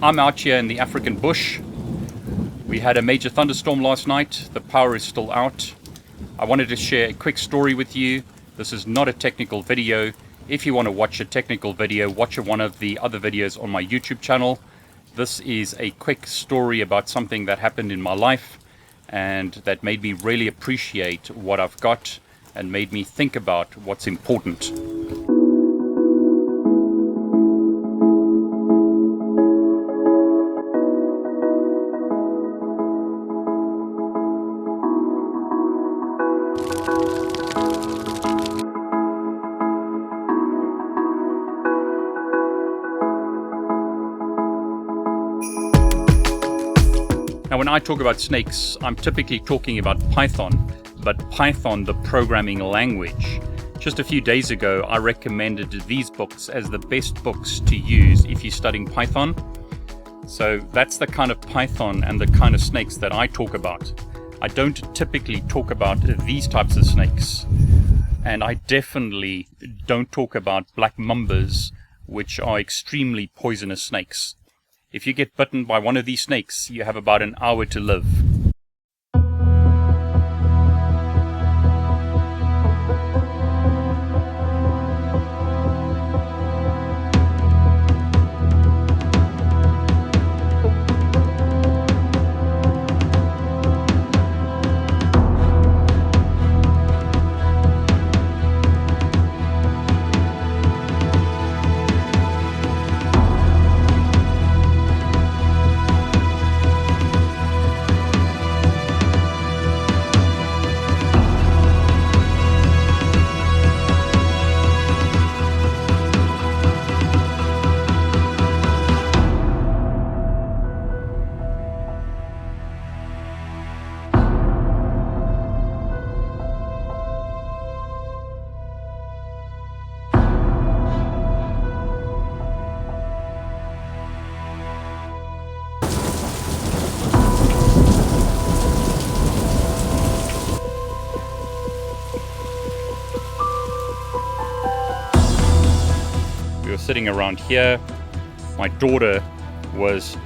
I'm out here in the African bush. We had a major thunderstorm last night. The power is still out. I wanted to share a quick story with you. This is not a technical video. If you want to watch a technical video, watch one of the other videos on my YouTube channel. This is a quick story about something that happened in my life and that made me really appreciate what I've got and made me think about what's important. Now, when I talk about snakes, I'm typically talking about Python, but Python, the programming language. Just a few days ago, I recommended these books as the best books to use if you're studying Python. So that's the kind of Python and the kind of snakes that I talk about. I don't typically talk about these types of snakes. And I definitely don't talk about black mambas, which are extremely poisonous snakes. If you get bitten by one of these snakes, you have about an hour to live. We were sitting around here. My daughter was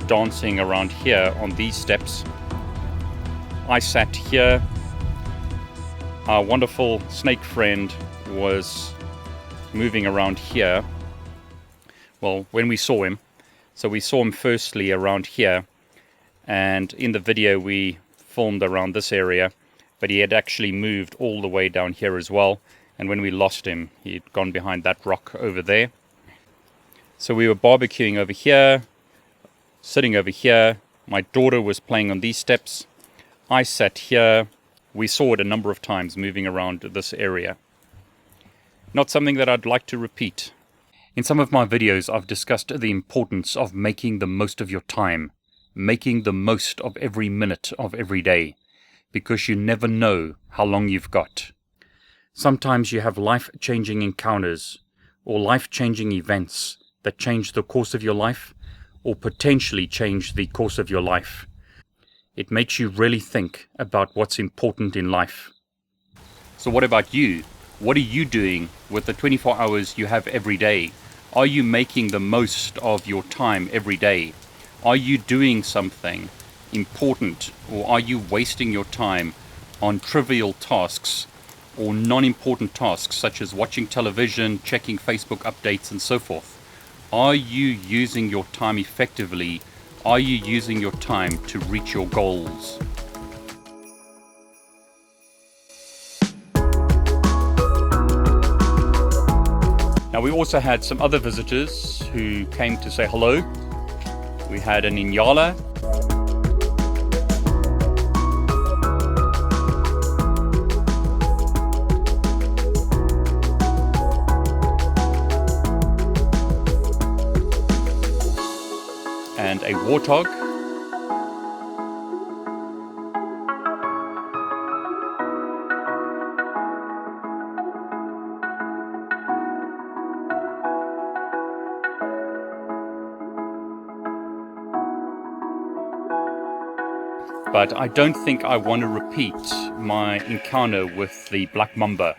dancing around here on these steps. I sat here. Our wonderful snake friend was moving around here. Well, when we saw him. So we saw him firstly around here, and in the video we filmed around this area, but he had actually moved all the way down here as well. And when we lost him, he'd gone behind that rock over there. So we were barbecuing over here, sitting over here. My daughter was playing on these steps. I sat here. We saw it a number of times moving around this area. Not something that I'd like to repeat. In some of my videos, I've discussed the importance of making the most of your time, making the most of every minute of every day, because you never know how long you've got. Sometimes you have life-changing encounters or life-changing events that change the course of your life or potentially change the course of your life. It makes you really think about what's important in life. So what about you? What are you doing with the 24 hours you have every day? Are you making the most of your time every day? Are you doing something important, or are you wasting your time on trivial tasks or non-important tasks such as watching television, checking Facebook updates and so forth? Are you using your time effectively? Are you using your time to reach your goals? Now, we also had some other visitors who came to say hello. We had an Inyala. And a warthog. But I don't think I want to repeat my encounter with the black mamba.